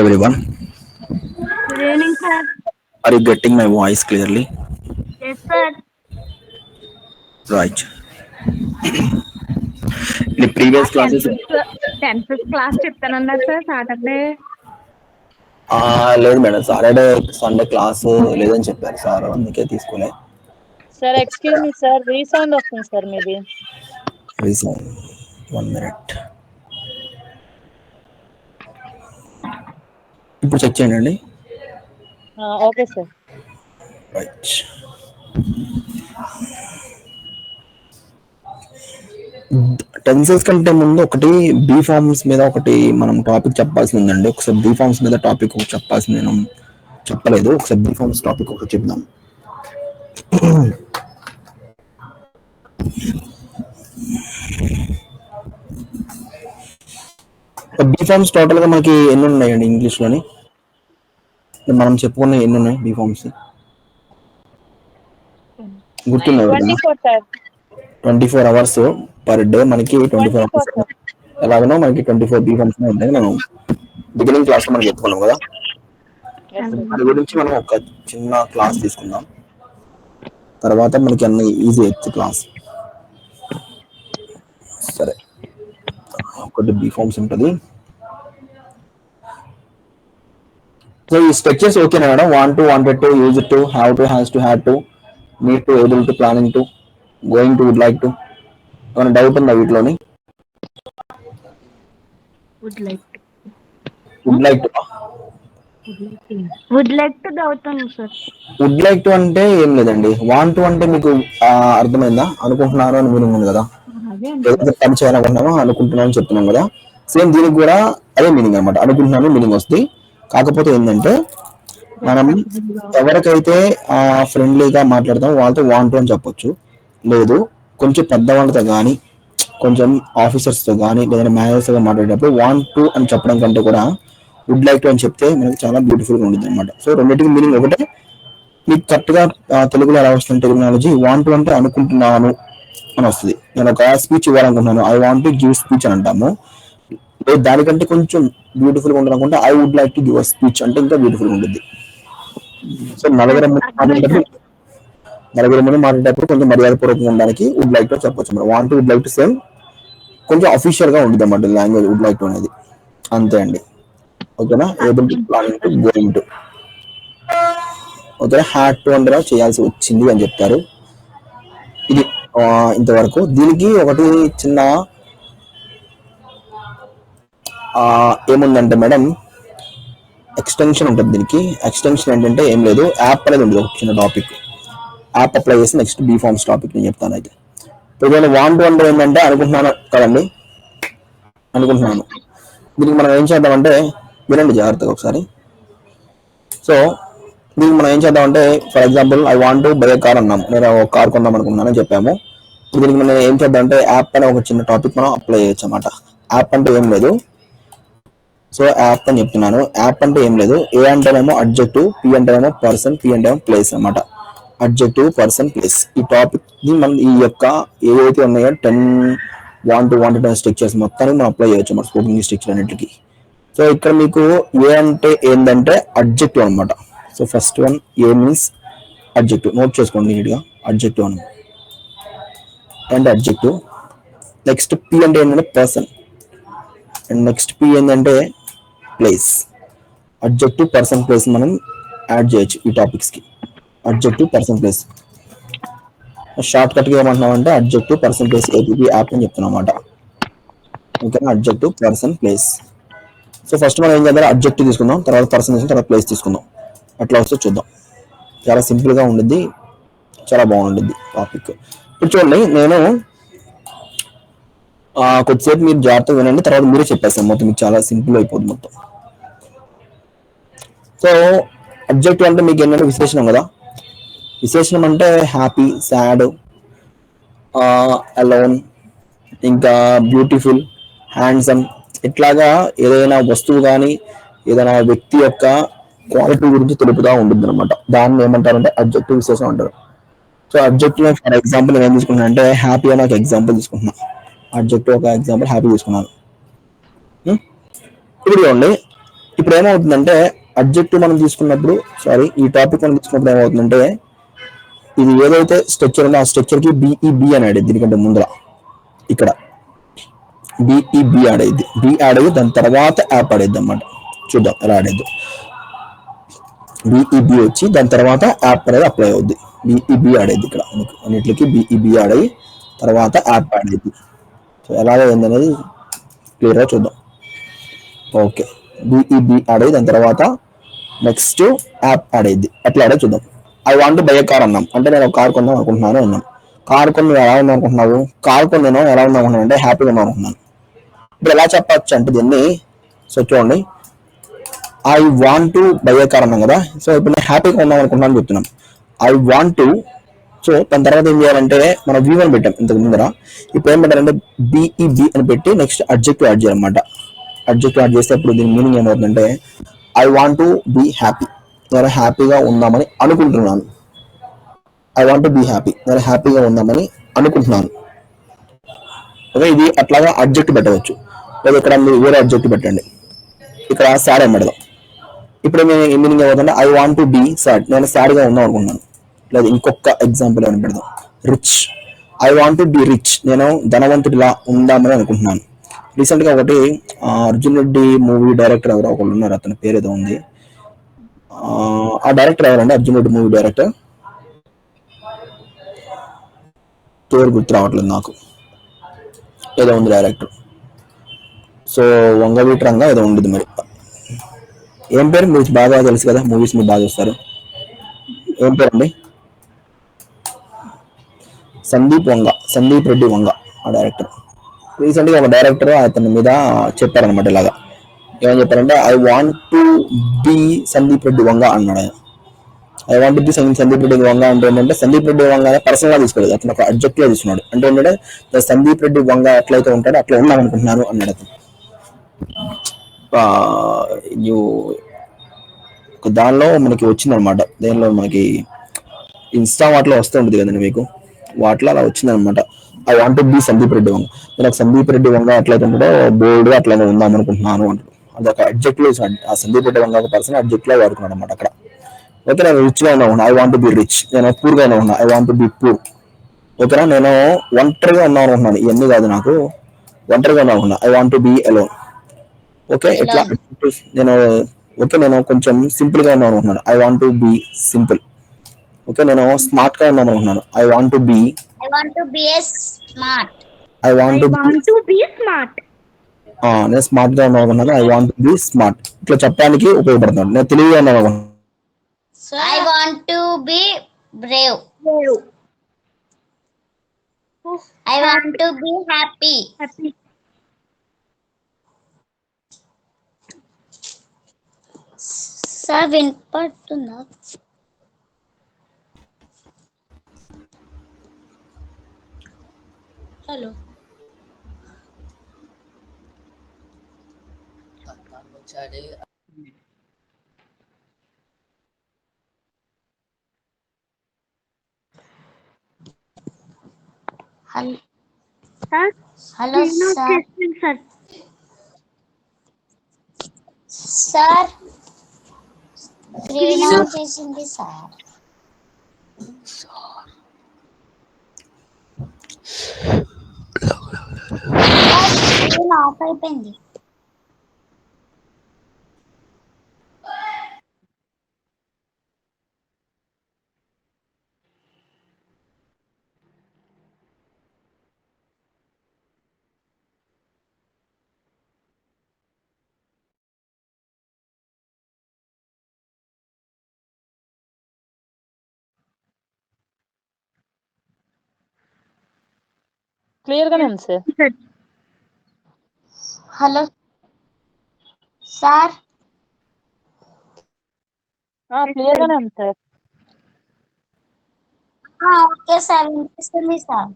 everyone. Good evening, sir. Are you getting my voice clearly? Yes, sir. Right. In the previous tenth classes, tenth class చెప్తానన్నారు sir Saturday. లేదు madam, Saturday Sunday class లేదని చెప్పారు sir, అందుకే తీసుకోలే. Sir excuse me sir, resound వస్తుంది sir మీది. Reason 1 minute. ఇప్పుడు check చేయండి. Okay sir. రైట్. టెన్సెస్ కంటే ముందు ఒకటి బీ ఫార్మ్స్ మీద ఒకటి మనం టాపిక్ చెప్పాల్సి ఉందండి. ఒకసారి బీ ఫార్మ్స్ మీద టాపిక్ ఒకటి చెప్పాల్సింది నేను చెప్పలేదు. ఒకసారి బీ ఫార్మ్స్ టాపిక్ ఒకటి చెప్దాం. బీ ఫార్మ్స్ టోటల్ గా మనకి ఎన్ని ఉన్నాయండి ఇంగ్లీష్ లోని? మనం చెప్పుకున్న ఎన్ని ఉన్నాయి బీ ఫార్మ్స్? గుర్తున్నాయి కదా? 24 సార్. 24 hours పర్ డే మనకి 24 hours. సార్. ఎలాగనో మనకి 24 బీ ఫార్మ్స్ ఉంటాయి. మనం బిగినింగ్ క్లాస్ లో మనం చెప్పుకున్నాం కదా. దాని గురించి మనం ఒక చిన్న క్లాస్ తీసుకుందాం, తర్వాత మనకి అన్ని ఈజీ ఎయిత్ క్లాస్. సరే, ఒకటి బీ ఫార్మ్స్ ఉంటుంది. సో ఈ స్ట్రక్చర్స్ ఓకేనా madam? Want to, wanted to, use to, have to, has to, had to, need to, able to, planning to, going to, would like to. ఏమైనా doubt ఉందా వీటిలోని? Would like would like to అవుతాను sir. Would like to అంటే ఏం లేదండి. Want to అంటే మీకు అర్థమైందా? అనుకుంటున్నారు అని మీనింగ్ ఉంది కదా. అదే ఏదైతే పని చేయాలనుకుంటున్నామో అనుకుంటున్నాను అని చెప్తున్నాం కదా. సేమ్ దీనికి కూడా అదే మీనింగ్ అనమాట. అనుకుంటున్నాను మీనింగ్ వస్తుంది. కాకపోతే ఏంటంటే మనం ఎవరికైతే ఫ్రెండ్లీగా మాట్లాడతామో వాళ్ళతో వాంట్ టు అని చెప్పొచ్చు. లేదు కొంచెం పెద్దవాళ్ళతో కానీ, కొంచెం ఆఫీసర్స్తో కానీ, లేదా మేనేజర్స్తో మాట్లాడేటప్పుడు వాంట్ టు అని చెప్పడం కంటే కూడా వుడ్ లైక్ టు అని చెప్తే మనకి చాలా బ్యూటిఫుల్గా ఉంటుంది అనమాట. సో రెండింటికి మీనింగ్ ఒకటే. మీకు కరెక్ట్గా తెలుగులో ఎలా వస్తుంది టెక్నాలజీ? వాంట్ టు అంటే అనుకుంటున్నాను అని వస్తుంది. నేను ఒక స్పీచ్ ఇవ్వాలనుకుంటున్నాను, I want to give speech అని అంటాము. లేదు దానికంటే కొంచెం బ్యూటిఫుల్గా ఉండాలనుకుంటే I would like to give a speech అంటే ఇంకా బ్యూటిఫుల్గా ఉంటుంది. సో నలుగురు ముందు మాట్లాడేటప్పుడు కొంచెం మర్యాదపూర్వకంగా ఉండడానికి వుడ్ లైక్ టు చెప్పొచ్చు. మనం want would like to same కొంచెం అఫీషియల్ గా ఉంటుంది అన్నమాట లాంగ్వేజ్ వుడ్ లైక్ టు అనేది. అంతే అండి. ఓకేనా? Able to, planning to, going to. ఓకేనా? హ్యాడ్ టు అంటే చేయాల్సి వచ్చింది అని చెప్తారు. ఇది ఇంతవరకు. దీనికి ఒకటి చిన్న ఏముందంటే మేడం, ఎక్స్టెన్షన్ ఉంటుంది దీనికి. ఎక్స్టెన్షన్ ఏంటంటే ఏం లేదు, యాప్ అనేది ఉంది. ఒక చిన్న టాపిక్ యాప్ అప్లై చేసి నెక్స్ట్ బీ ఫార్మ్స్ టాపిక్ నేను చెప్తాను. అయితే ఇప్పుడు నేను వాంట్ అంటే ఏంటంటే అనుకుంటున్నాను కదండి, అనుకుంటున్నాను. దీనికి మనం ఏం చేద్దామంటే వినండి జాగ్రత్తగా ఒకసారి. సో దీనికి మనం ఏం చేద్దామంటే, for example I want to buy car అన్నాము. నేను ఒక కార్ కొందాం అనుకుంటున్నానని చెప్పాము. దీనికి మనం ఏం చేద్దామంటే యాప్ అనే ఒక చిన్న టాపిక్ మనం అప్లై చేయొచ్చు అన్నమాట. యాప్ అంటే ఏం లేదు. సో యాప్ అని చెప్తున్నాను. యాప్ అంటే ఏం లేదు. ఏ అంటేనేమో అడ్జెక్టివ్, పి అంటేనేమో పర్సన్, పి అంటేమో ప్లేస్ అన్నమాట. Adjective, person, place. ఈ టాపిక్ ని మనం ఈ యొక్క ఏవైతే ఉన్నాయో 10 వాంటెడ్ స్ట్రక్చర్స్ మొత్తాన్ని మనం అప్లై చేయొచ్చు మన స్పోకెన్ స్ట్రక్చర్ అన్నిటికీ. సో ఇక్కడ మీకు ఏ అంటే ఏంటంటే అడ్జెక్టివ్ అనమాట. సో ఫస్ట్ వన్ ఏ మీన్స్ అడ్జెక్టివ్. నోట్ చేసుకోండి నీట్గా. అడ్జెక్టివ్ అని అండ్ అడ్జెక్టివ్. నెక్స్ట్ పి అంటే ఏంటంటే పర్సన్, అండ్ నెక్స్ట్ పి ఏంటంటే ప్లేస్. అడ్జెక్టివ్, పర్సన్, ప్లేస్ మనం యాడ్ చేయొచ్చు ఈ టాపిక్స్కి. Adjective, person, place. షార్ట్ కట్గా ఏమంటున్నాం అంటే adjective, person, place APP app అని చెప్తున్నాం అన్నమాట. ఓకేనా? Adjective, person, place. So first మనం ఏం చేద్దాం, అడ్జెక్టివ్ తీసుకుందాం, తర్వాత పర్సన్ తీసుకుందాం, తర్వాత ప్లేస్ తీసుకుందాం. అట్లా వస్తే చూద్దాం. చాలా సింపుల్గా ఉండిద్ది, చాలా బాగుంటుంది టాపిక్. ఇప్పుడు చూడండి, నేను కొద్దిసేపు మీరు జాగ్రత్తగా వినండి, తర్వాత మీరే చెప్పేస్తాను మొత్తం. మీకు చాలా సింపుల్ అయిపోతుంది మొత్తం. సో అడ్జెక్టివ్ అంటే మీకు ఏంటంటే విశేషణం కదా. విశేషణం అంటే హ్యాపీ, సాడ్, అలోన్, ఇంకా బ్యూటిఫుల్, హ్యాండ్సమ్, ఇట్లాగా ఏదైనా వస్తువు కానీ ఏదైనా వ్యక్తి యొక్క క్వాలిటీ గురించి తెలుపుతూ ఉంటుంది అనమాట. దాన్ని ఏమంటారంటే అడ్జెక్టివ్ విశేషం అంటారు. సో అడ్జెక్టివ్ ఫర్ ఎగ్జాంపుల్ నేను ఏం తీసుకుంటున్నాను అంటే హ్యాపీ అని ఒక ఎగ్జాంపుల్ తీసుకుంటున్నాను. అడ్జెక్టివ్ ఒక ఎగ్జాంపుల్ హ్యాపీ తీసుకున్నాను. ఇప్పుడు చూడండి, ఇప్పుడు ఏమవుతుందంటే అబ్జెక్టివ్ మనం తీసుకున్నప్పుడు ఈ టాపిక్ మనం తీసుకున్నప్పుడు ఏమవుతుందంటే ఇది ఏదైతే స్ట్రక్చర్ ఉందో ఆ స్ట్రక్చర్ కి బిఈబి అని ఆడేది దీనికంటే ముందర ఇక్కడ బిఈబి ఆడేది బి ఆడేది దాని తర్వాత యాప్ ఆడేది అనమాట. చూద్దాం ఎలా ఆడేది. బిఈబి వచ్చి దాని తర్వాత యాప్ అనేది అప్లై అవుద్ది. బిఈబి ఆడేది ఇక్కడ మీకు అన్నిటికి బిఈబి ఆడి తర్వాత యాప్ ఆడేది. సో ఎలాగ ఏందనేది క్లియర్గా చూద్దాం. ఓకే, బిఈబి ఆడేది దాని తర్వాత నెక్స్ట్ యాప్ ఆడేది. ఎట్లా ఆడేది చూద్దాం. ఐ వాంట్ బై కార్ అన్నాం అంటే నేను ఒక కార్ కొందాం అనుకుంటున్నాను అన్నాం. కార్ కొని నువ్వు ఎలా ఉందాం అనుకుంటున్నావు? కార్ కొని నేను ఎలా ఉందాం అనుకుంటున్నాను అంటే హ్యాపీగా ఉందాం అనుకుంటున్నాను. ఇప్పుడు ఎలా చెప్పచ్చు అంటే దీన్ని సో చూడండి, I want to buy A car అన్నాం కదా. సో ఇప్పుడు నేను హ్యాపీగా ఉందాం అనుకుంటున్నాను చెప్తున్నాం. ఐ వాంట్ టు, సో దాని తర్వాత ఏం చేయాలంటే మనం V1 పెట్టాం ఇంతకు ముందర. ఇప్పుడు ఏం పెట్టాలంటే బిఈబి అని పెట్టి నెక్స్ట్ అడ్జెక్టివ్ యాడ్ చేయాలన్నమాట. అడ్జెక్టివ్ యాడ్ చేస్తే ఇప్పుడు దీని మీనింగ్ ఏమవుతుందంటే I want to be happy, నేను హ్యాపీగా ఉందామని అనుకుంటున్నాను. I want to be happy, నేను హ్యాపీగా ఉందామని అనుకుంటున్నాను. ఓకే, ఇది అట్లాగా అడ్జెక్ట్ పెట్టవచ్చు. లేదా ఇక్కడ మీరు వేరే అడ్జెక్ట్ పెట్టండి. ఇక్కడ సాడ్ అని పెడదాం. ఇప్పుడు మీనింగ్ ఏమవుతుందంటే I want to be sad, నేను సాడ్గా ఉందాం అనుకుంటున్నాను. లేదా ఇంకొక ఎగ్జాంపుల్ ఏమైనా పెడదాం. Rich, I want to be rich, నేను ధనవంతుడిలా ఉందామని అనుకుంటున్నాను. రీసెంట్గా ఒకటి అర్జున్ రెడ్డి మూవీ డైరెక్టర్ ఎవరో ఒకళ్ళు ఉన్నారు, అతని పేరు ఏదో ఉంది. ఆ డైరెక్టర్ ఎవరండి? అర్జున్ రెడ్డి మూవీ డైరెక్టర్ పేరు గుర్తు రావట్లేదు నాకు. ఏదో ఉంది డైరెక్టర్. సో వంగవీటి రంగా ఏదో ఉండేది మరి. ఏం పేరు మీకు బాగా తెలుసు కదా, మూవీస్ మీరు బాగా చూస్తారు. ఏం పేరు అండి? సందీప్ రెడ్డి వంగ ఆ డైరెక్టర్. రీసెంట్గా ఒక డైరెక్టర్ అతని మీద చెప్పారనమాట ఇలాగా. ఏమని చెప్పారంటే I want to be Sandeep Reddy Vanga అన్నాడు ఆయన. I want be Sandeep Reddy Vanga అంటే ఏంటంటే సందీప్ రెడ్డి వంగ పర్సనల్ గా తీసుకోలేదు, అతను ఒక అబ్జెక్ట్ గా తీసుకున్నాడు. అంటే ఏంటంటే సందీప్ రెడ్డి వంగ ఎట్లయితే ఉంటాడో అట్లా ఉందాం అనుకుంటున్నాను అన్నాడు అతను. దానిలో మనకి వచ్చిందనమాట. దేనిలో మనకి ఇన్స్టా వాటిలో వస్తూ ఉంటుంది కదండి మీకు, వాటిలో అలా వచ్చిందనమాట. I want be Sandeep Reddy Vanga, నేను సందీప్ రెడ్డి వంగ ఎట్లయితే ఉంటాడో బోల్డ్ గా అట్లయితే ఉందాం అనుకుంటున్నాను అంటాడు. అదొక అబ్జెక్ట్ ఆ సందీప్ రెడ్డి వంగ ఒక పర్సన్ అబ్జెక్ట్ లో వాడుకున్నాడు అనమాట అక్కడ. ఓకే, నేను రిచ్ గా ఉన్నా, ఐ వాంట్ బి రిచ్. నేను పూర్ గా ఉన్నా, ఐ వాంట్ బి పూర్. ఓకేనా, నేను ఒంటరిగా ఉన్నాను అనుకుంటున్నాను. ఇవన్నీ కాదు, నాకు ఒంటరిగా ఉన్నా అనుకున్నా, I want B alone. Okay, ఇట్లా నేను నేను కొంచెం సింపుల్ గా ఉన్నాను అనుకుంటున్నాను, I want be simple. Okay, నేను స్మార్ట్ గా ఉన్నాను అనుకుంటున్నాను, I want B smart. I want to B smart. నేను స్మార్ట్ గా ఉన్నాను అనుకుంటున్నాను, ఐ వాంట్ బి స్మార్ట్. ఇట్లా చెప్పడానికి ఉపయోగపడుతున్నాను. నేను తెలివిగా ఉన్నాను అనుకుంటున్నాను, I want to be brave. I want to be happy. Sir వినపడుతుందా? Hello, hello sir. Sir screen on చేసింది సార్. స్క్రీన్ ఆఫ్ అయిపోయింది. క్లియర్ గానే ఉంది సార్. Hello sir. క్లియర్ గానే ఉంది సార్. ఓకే సార్, వినిపిస్తుంది సార్.